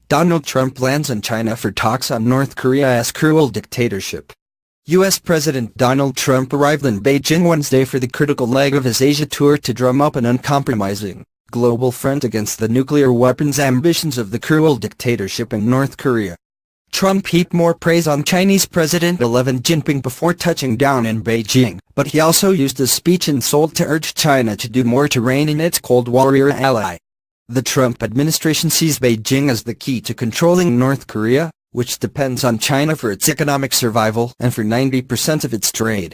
Donald Trump lands in China for talks on North Korea's cruel dictatorship. U.S. President Donald Trump arrived in Beijing Wednesday for the critical leg of his Asia tour to drum up an uncompromising, global front against the nuclear weapons ambitions of the cruel dictatorship in North Korea. Trump heaped more praise on Chinese President Xi Jinping before touching down in Beijing, but he also used his speech in Seoul to urge China to do more to rein in its Cold War-era ally. The Trump administration sees Beijing as the key to controlling North Korea, which depends on China for its economic survival and for 90% of its trade.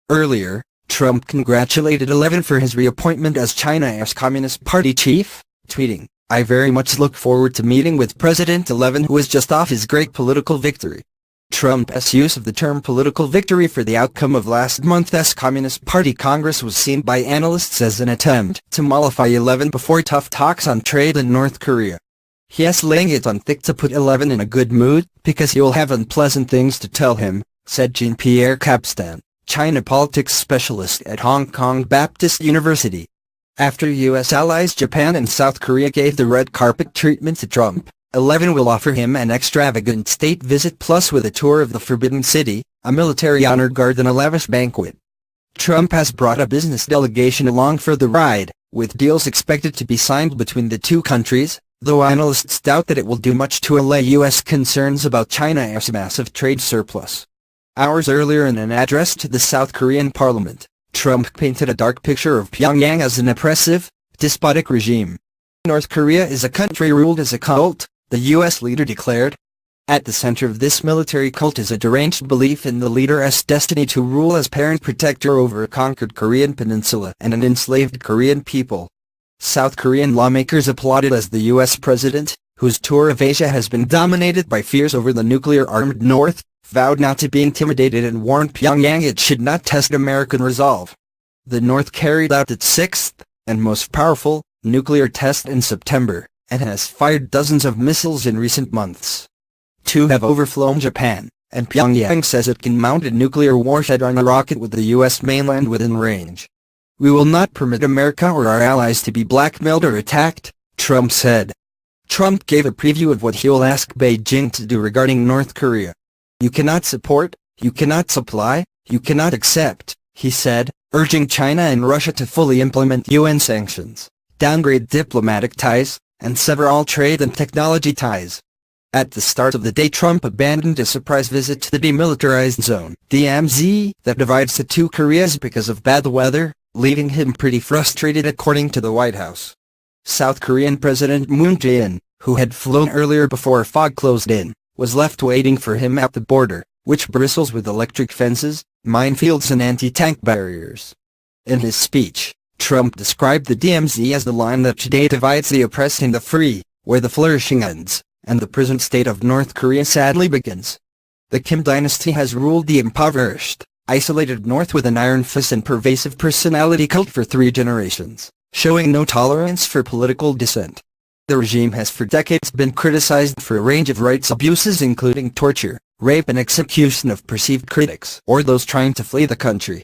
Earlier, Trump congratulated Xi for his reappointment as China's Communist Party chief, tweeting, "I very much look forward to meeting with President Xi, who is just off his great political victory." Trump's use of the term political victory for the outcome of last month's Communist Party Congress was seen by analysts as an attempt to mollify Xi before tough talks on trade in North Korea. He is laying it on thick to put Xi in a good mood, because he will have unpleasant things to tell him, said Jean-Pierre Capstan, China politics specialist at Hong Kong Baptist University. After U.S. allies Japan and South Korea gave the red carpet treatment to Trump, Xi will offer him an extravagant state visit plus with a tour of the Forbidden City, a military honor guard and a lavish banquet. Trump has brought a business delegation along for the ride, with deals expected to be signed between the two countries, though analysts doubt that it will do much to allay U.S. concerns about China's massive trade surplus. Hours earlier in an address to the South Korean parliament, Trump painted a dark picture of Pyongyang as an oppressive, despotic regime. North Korea is a country ruled as a cult, the U.S. leader declared. At the center of this military cult is a deranged belief in the leader's destiny to rule as parent protector over a conquered Korean peninsula and an enslaved Korean people. South Korean lawmakers applauded as the U.S. president, whose tour of Asia has been dominated by fears over the nuclear-armed North, vowed not to be intimidated and warned Pyongyang it should not test American resolve. The North carried out its sixth, and most powerful, nuclear test in September, and has fired dozens of missiles in recent months. Two have overflown Japan, and Pyongyang says it can mount a nuclear warhead on a rocket with the U.S. mainland within range. "We will not permit America or our allies to be blackmailed or attacked," Trump said. Trump gave a preview of what he will ask Beijing to do regarding North Korea. "You cannot support, you cannot supply, you cannot accept," he said, urging China and Russia to fully implement UN sanctions, downgrade diplomatic ties, and sever all trade and technology ties. At the start of the day, Trump abandoned a surprise visit to the demilitarized zone, DMZ, that divides the two Koreas because of bad weather, leaving him pretty frustrated according to the White House. South Korean President Moon Jae-in, who had flown earlier before fog closed in, was left waiting for him at the border, which bristles with electric fences, minefields and anti-tank barriers. In his speech, Trump described the DMZ as the line that today divides the oppressed and the free, where the flourishing ends, and the present state of North Korea sadly begins. The Kim dynasty has ruled the impoverished, isolated North with an iron fist and pervasive personality cult for 3 generations, showing no tolerance for political dissent. The regime has for decades been criticized for a range of rights abuses including torture, rape and execution of perceived critics or those trying to flee the country.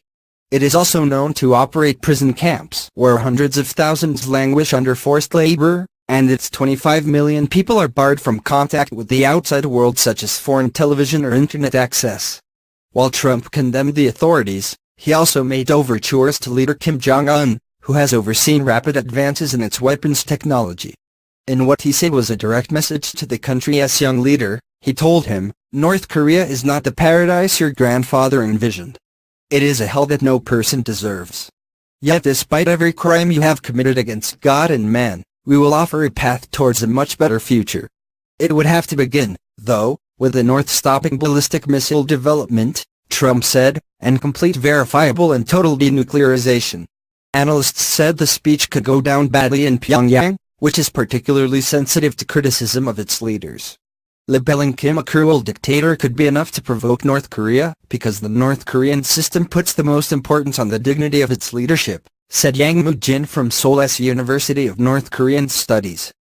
It is also known to operate prison camps where hundreds of thousands languish under forced labor, and its 25 million people are barred from contact with the outside world such as foreign television or internet access. While Trump condemned the authorities, he also made overtures to leader Kim Jong-un, who has overseen rapid advances in its weapons technology. In what he said was a direct message to the country's young leader, he told him, "North Korea is not the paradise your grandfather envisioned. It is a hell that no person deserves. Yet despite every crime you have committed against God and man, we will offer a path towards a much better future. It would have to begin, though, with the North stopping ballistic missile development," Trump said, "and complete verifiable and total denuclearization." Analysts said the speech could go down badly in Pyongyang, which is particularly sensitive to criticism of its leaders. Labeling Kim a cruel dictator could be enough to provoke North Korea, because the North Korean system puts the most importance on the dignity of its leadership, said Yang Moo-jin from Seoul's University of North Korean Studies.